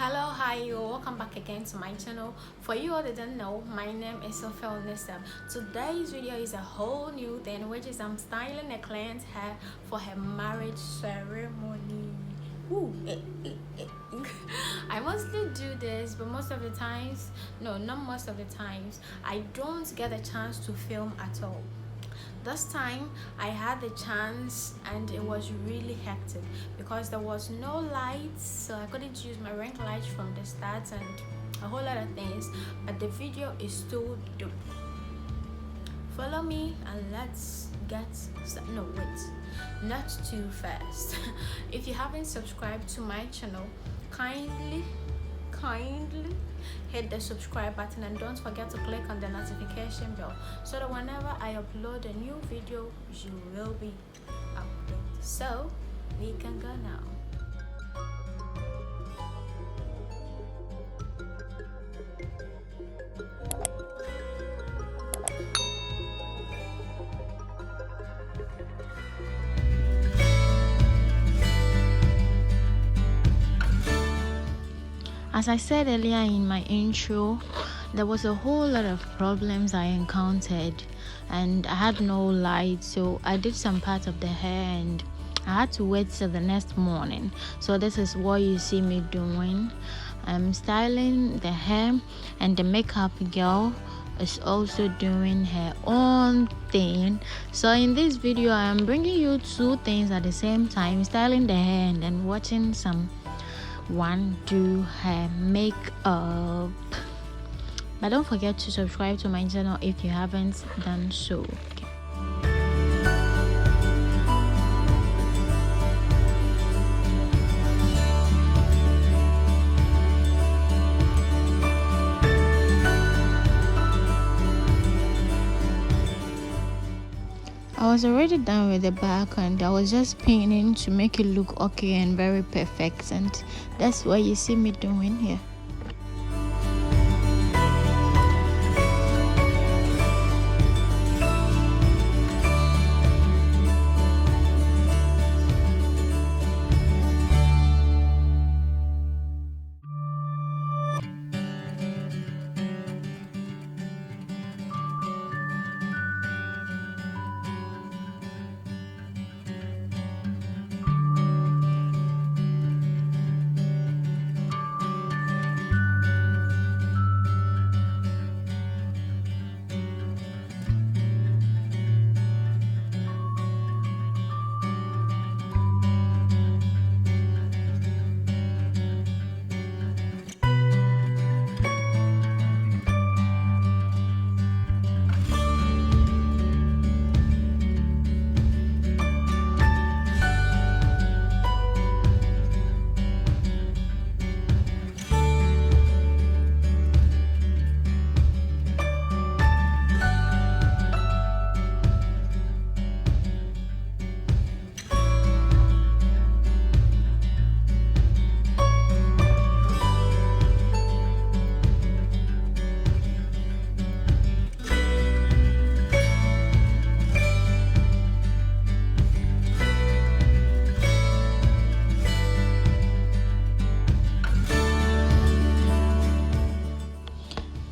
Hello, hi you, welcome back again to my channel. For you all that don't know, my name is Ophel Nasaab. Today's video is a whole new thing, which is I'm styling a client's hair for her marriage ceremony. Ooh. I mostly do this, but most of the times, no, not most of the times, I don't get a chance to film at all. This time I had the chance and it was really hectic because there was no lights, so I couldn't use my ring light from the start and a whole lot of things, but the video is still dope. Follow me and let's get started. No, wait, not too fast. If you haven't subscribed to my channel, kindly hit the subscribe button and don't forget to click on the notification bell so that whenever I upload a new video you will be updated. So we can go now. As I said earlier in my intro, there was a whole lot of problems I encountered and I had no light, so I did some part of the hair and I had to wait till the next morning. So this is what you see me doing. I'm styling the hair and the makeup girl is also doing her own thing. So in this video I am bringing you two things at the same time, styling the hair and then watching someone do her makeup. But don't forget to subscribe to my channel if you haven't done so. I was already done with the back and I was just painting to make it look okay and very perfect, and that's what you see me doing here.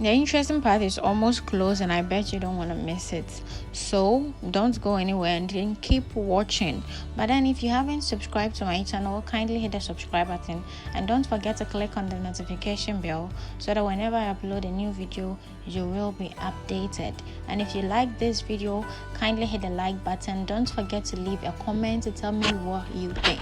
The interesting part is almost close and I bet you don't want to miss it, so don't go anywhere and then keep watching. But then if you haven't subscribed to my channel, kindly hit the subscribe button and don't forget to click on the notification bell so that whenever I upload a new video you will be updated. And if you like this video, kindly hit the like button. Don't forget to leave a comment to tell me what you think.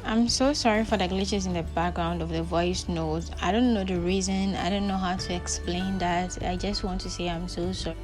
I'm so sorry for the glitches in the background of the voice notes. I don't know the reason. I don't know how to explain that. I just want to say I'm so sorry.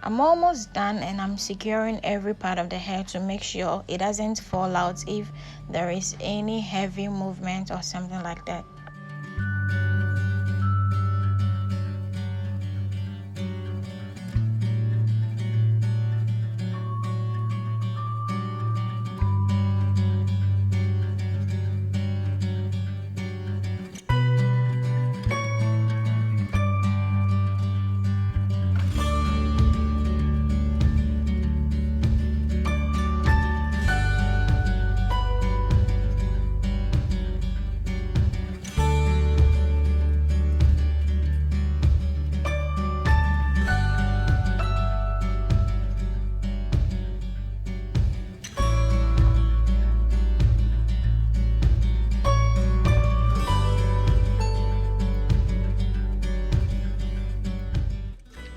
I'm almost done, and I'm securing every part of the hair to make sure it doesn't fall out if there is any heavy movement or something like that.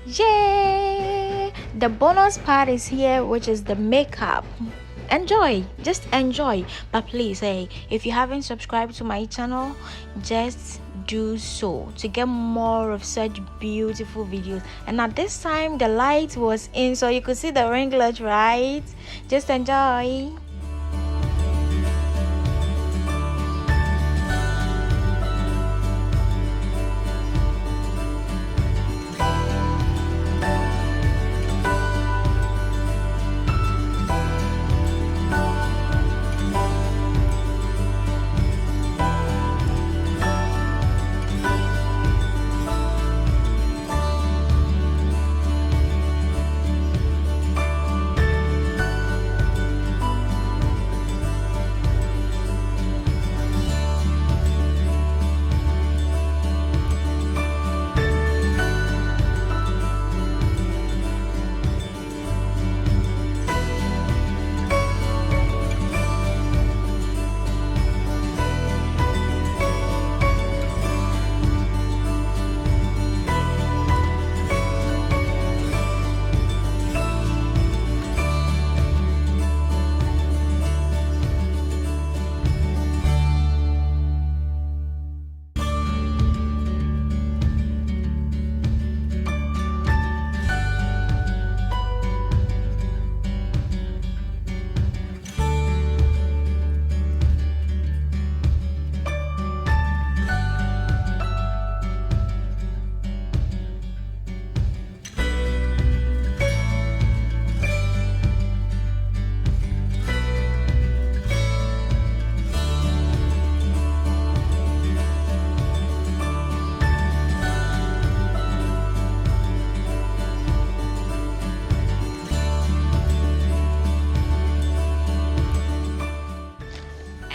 Yay! The bonus part is here, which is the makeup. Enjoy, just enjoy. But please, hey, if you haven't subscribed to my channel, just do so to get more of such beautiful videos. And at this time the light was in, so you could see the ringlet, right? Just enjoy.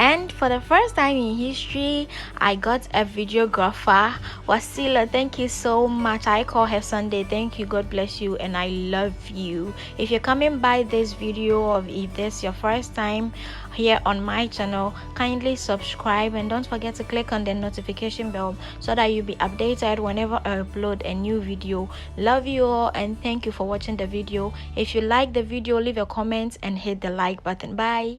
And for the first time in history, I got a videographer. Wasila, thank you so much. I call her Sunday. Thank you, God bless you, and I love you. If you're coming by this video, or if this is your first time here on my channel, kindly subscribe and don't forget to click on the notification bell so that you'll be updated whenever I upload a new video. Love you all, and thank you for watching the video. If you like the video, leave a comment and hit the like button. Bye.